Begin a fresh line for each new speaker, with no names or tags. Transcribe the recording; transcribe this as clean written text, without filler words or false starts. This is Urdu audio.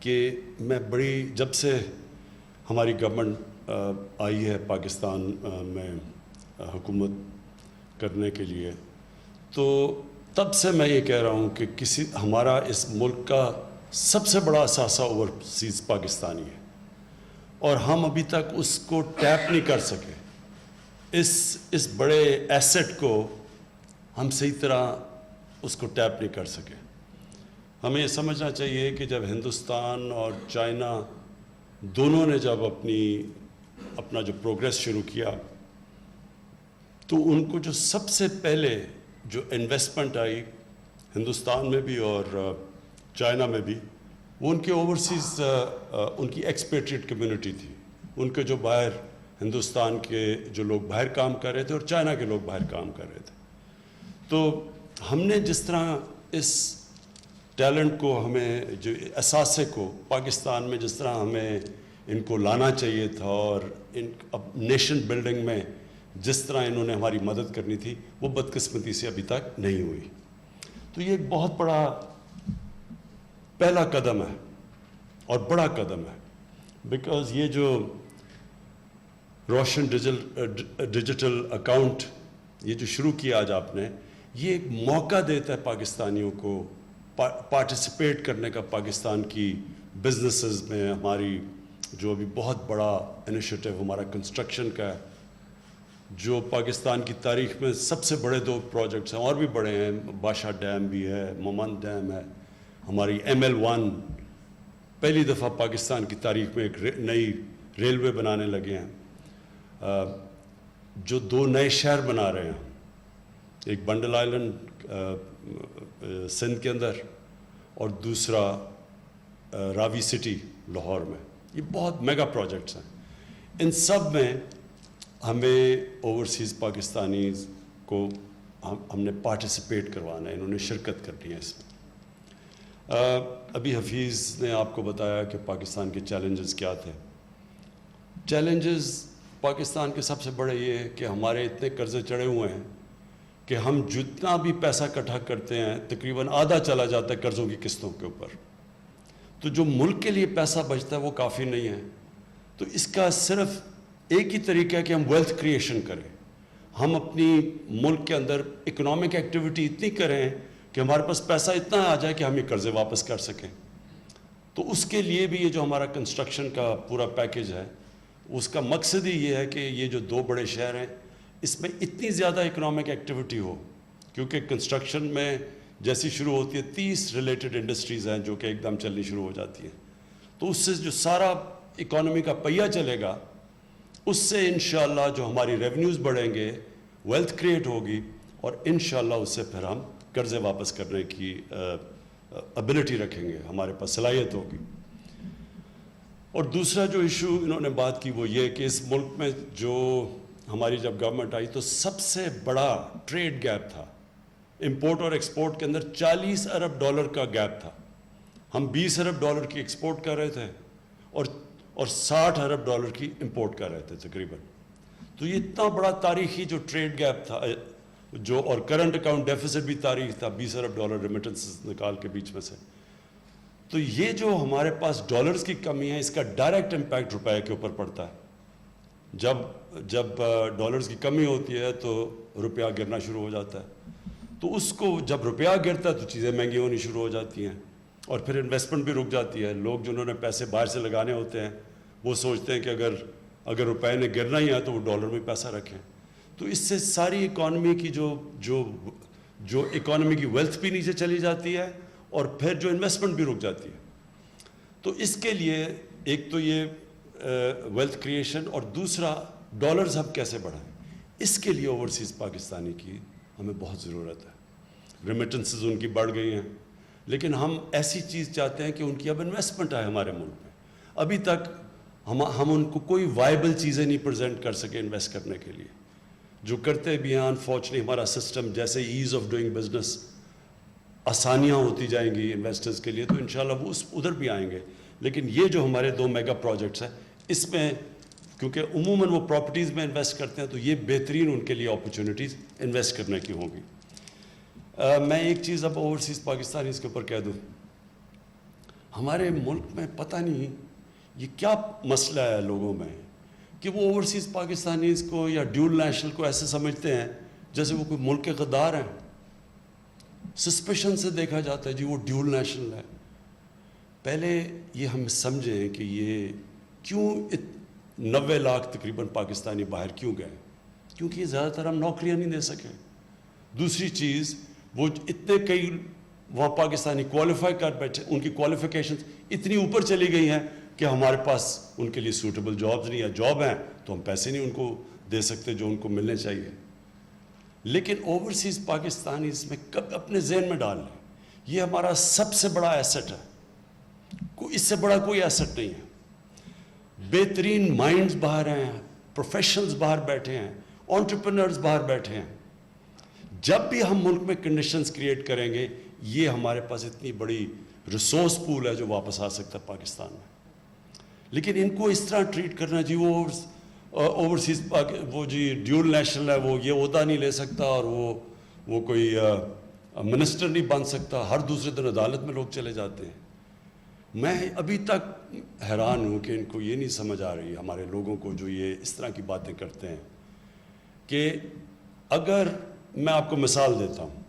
کہ میں جب سے ہماری گورنمنٹ آئی ہے پاکستان میں حکومت کرنے کے لیے، تو تب سے میں یہ کہہ رہا ہوں کہ ہمارا اس ملک کا سب سے بڑا اثاثہ اوورسیز پاکستانی ہے، اور ہم ابھی تک اس کو ٹیپ نہیں کر سکے۔ اس بڑے ایسٹ کو ہم صحیح طرح اس کو ٹیپ نہیں کر سکے۔ ہمیں یہ سمجھنا چاہیے کہ جب ہندوستان اور چائنا دونوں نے جب اپنا جو پروگریس شروع کیا، تو ان کو جو سب سے پہلے جو انویسٹمنٹ آئی ہندوستان میں بھی اور چائنا میں بھی، وہ ان کے اوورسیز ان کی ایکسپیٹریٹ کمیونٹی تھی، ان کے جو باہر ہندوستان کے جو لوگ باہر کام کر رہے تھے اور چائنا کے لوگ باہر کام کر رہے تھے۔ تو ہم نے جس طرح اس ٹیلنٹ کو، ہمیں جو اثاثے کو پاکستان میں جس طرح ہمیں ان کو لانا چاہیے تھا، اور نیشن بلڈنگ میں جس طرح انہوں نے ہماری مدد کرنی تھی، وہ بدقسمتی سے ابھی تک نہیں ہوئی۔ تو یہ ایک بہت بڑا پہلا قدم ہے اور بڑا قدم ہے، بیکاز یہ جو روشن ڈیجیٹل اکاؤنٹ یہ جو شروع کیا آج آپ نے، یہ ایک موقع دیتا ہے پاکستانیوں کو پارٹیسپیٹ کرنے کا پاکستان کی بزنسز میں۔ ہماری جو ابھی بہت بڑا انیشیٹو ہمارا کنسٹرکشن کا ہے، جو پاکستان کی تاریخ میں سب سے بڑے 2 پروجیکٹس ہیں، اور بھی بڑے ہیں، بادشاہ ڈیم بھی ہے، مومند ڈیم ہے، ہماری ML1 پہلی دفعہ پاکستان کی تاریخ میں ایک نئی ریلوے بنانے لگے ہیں، جو 2 نئے شہر بنا رہے ہیں، ایک بنڈل آئلینڈ سندھ کے اندر اور دوسرا راوی سٹی لاہور میں۔ یہ بہت میگا پروجیکٹس ہیں۔ ان سب میں ہمیں اوورسیز پاکستانیز کو ہم نے پارٹیسپیٹ کروانا ہے، انہوں نے شرکت کرنی ہے اس میں۔ ابھی حفیظ نے آپ کو بتایا کہ پاکستان کے چیلنجز کیا تھے۔ چیلنجز پاکستان کے سب سے بڑے یہ ہے کہ ہمارے اتنے قرضے چڑھے ہوئے ہیں کہ ہم جتنا بھی پیسہ اکٹھا کرتے ہیں تقریباً آدھا چلا جاتا ہے قرضوں کی قسطوں کے اوپر۔ تو جو ملک کے لیے پیسہ بچتا ہے وہ کافی نہیں ہے۔ تو اس کا صرف ایک ہی طریقہ ہے کہ ہم ویلتھ کریشن کریں، ہم اپنی ملک کے اندر اکنامک ایکٹیویٹی اتنی کریں کہ ہمارے پاس پیسہ اتنا آ جائے کہ ہم یہ قرضے واپس کر سکیں۔ تو اس کے لیے بھی یہ جو ہمارا کنسٹرکشن کا پورا پیکج ہے، اس کا مقصد ہی یہ ہے کہ یہ جو 2 بڑے شہر ہیں، اس میں اتنی زیادہ اکنامک ایکٹیویٹی ہو، کیونکہ کنسٹرکشن میں جیسی شروع ہوتی ہے 30 ریلیٹڈ انڈسٹریز ہیں جو کہ ایک دم چلنی شروع ہو جاتی ہیں۔ تو اس سے جو سارا اکانومی کا پہیہ چلے گا، اس سے انشاءاللہ جو ہماری ریونیوز بڑھیں گے، ویلتھ کریٹ ہوگی، اور انشاءاللہ اس سے پھر ہم قرضے واپس کرنے کی ابیلٹی رکھیں گے، ہمارے پاس صلاحیت ہوگی۔ اور دوسرا جو ایشو انہوں نے بات کی وہ یہ کہ اس ملک میں جو ہماری جب گورنمنٹ آئی تو سب سے بڑا ٹریڈ گیپ تھا، امپورٹ اور ایکسپورٹ کے اندر $40 ارب کا گیپ تھا۔ ہم $20 ارب کی ایکسپورٹ کر رہے تھے اور $60 ارب کی امپورٹ کر رہے تھے تقریباً۔ تو یہ اتنا بڑا تاریخی جو ٹریڈ گیپ تھا، جو اور کرنٹ اکاؤنٹ ڈیفیسٹ بھی تاریخ تھا، $20 ارب ریمیٹنسز نکال کے بیچ میں سے۔ تو یہ جو ہمارے پاس ڈالرز کی کمی ہے، اس کا ڈائریکٹ امپیکٹ روپے کے اوپر پڑتا ہے۔ جب ڈالرز کی کمی ہوتی ہے تو روپیہ گرنا شروع ہو جاتا ہے۔ تو اس کو جب روپیہ گرتا ہے تو چیزیں مہنگی ہونی شروع ہو جاتی ہیں، اور پھر انویسٹمنٹ بھی رک جاتی ہے۔ لوگ جنہوں نے پیسے باہر سے لگانے ہوتے ہیں وہ سوچتے ہیں کہ اگر روپے نے گرنا ہی ہے تو وہ ڈالر میں پیسہ رکھیں۔ تو اس سے ساری اکانومی کی جو اکانومی کی ویلتھ بھی نیچے چلی جاتی ہے، اور پھر جو انویسٹمنٹ بھی رک جاتی ہے۔ تو اس کے لیے ایک تو یہ ویلتھ کریشن، اور دوسرا ڈالرز ہم کیسے بڑھائیں، اس کے لیے اوورسیز پاکستانی کی ہمیں بہت ضرورت ہے۔ ریمیٹنسز ان کی بڑھ گئی ہیں، لیکن ہم ایسی چیز چاہتے ہیں کہ ان کی اب انویسٹمنٹ آئے ہمارے ملک میں۔ ابھی تک ہم ان کو کوئی وائبل چیزیں نہیں پریزنٹ کر سکے انویسٹ کرنے کے لیے، جو کرتے بھی ہیں انفارچونیٹلی ہمارا سسٹم جیسے ایز آف ڈوئنگ بزنس آسانیاں ہوتی جائیں گی انویسٹرز کے لیے، تو انشاءاللہ وہ ادھر بھی آئیں گے۔ لیکن یہ جو ہمارے 2 میگا پروجیکٹس ہیں، اس میں کیونکہ عموماً وہ پراپرٹیز میں انویسٹ کرتے ہیں، تو یہ بہترین ان کے لیے اپرچونیٹیز انویسٹ کرنے کی ہوں گی۔ میں ایک چیز اب اوورسیز پاکستانی اس کے اوپر کہہ دوں، ہمارے ملک میں پتہ نہیں یہ کیا مسئلہ ہے لوگوں میں کہ وہ اوورسیز پاکستانیز کو یا ڈیول نیشنل کو ایسے سمجھتے ہیں جیسے وہ کوئی ملک کے غدار ہیں. سسپیشن سے دیکھا جاتا ہے جی وہ ڈیول نیشنل ہے. پہلے یہ ہم سمجھیں کہ یہ کیوں 90 لاکھ تقریباً پاکستانی باہر کیوں گئے, کیونکہ زیادہ تر ہم نوکریاں نہیں دے سکے. دوسری چیز وہ اتنے کئی وہاں پاکستانی کوالیفائی کر بیٹھے, ان کی کوالیفیکیشنز اتنی اوپر چلی گئی ہیں کہ ہمارے پاس ان کے لیے سوٹیبل جابز نہیں, یا جاب ہیں تو ہم پیسے نہیں ان کو دے سکتے جو ان کو ملنے چاہیے. لیکن اوورسیز پاکستانی اس میں کب اپنے ذہن میں ڈال لیں یہ ہمارا سب سے بڑا ایسٹ ہے, اس سے بڑا کوئی ایسٹ نہیں ہے. بہترین مائنڈز باہر ہیں, پروفیشنلز باہر بیٹھے ہیں, انٹرپرینرز باہر بیٹھے ہیں. جب بھی ہم ملک میں کنڈیشنز کریٹ کریں گے یہ ہمارے پاس اتنی بڑی ریسورس پول ہے جو واپس آ سکتا ہے پاکستان میں. لیکن ان کو اس طرح ٹریٹ کرنا جی وہ اوورسیز وہ جی ڈیول نیشنل ہے, وہ یہ عہدہ نہیں لے سکتا اور وہ کوئی منسٹر نہیں بن سکتا, ہر دوسرے دن عدالت میں لوگ چلے جاتے ہیں. میں ابھی تک حیران ہوں کہ ان کو یہ نہیں سمجھ آ رہی ہمارے لوگوں کو جو یہ اس طرح کی باتیں کرتے ہیں کہ اگر میں آپ کو مثال دیتا ہوں,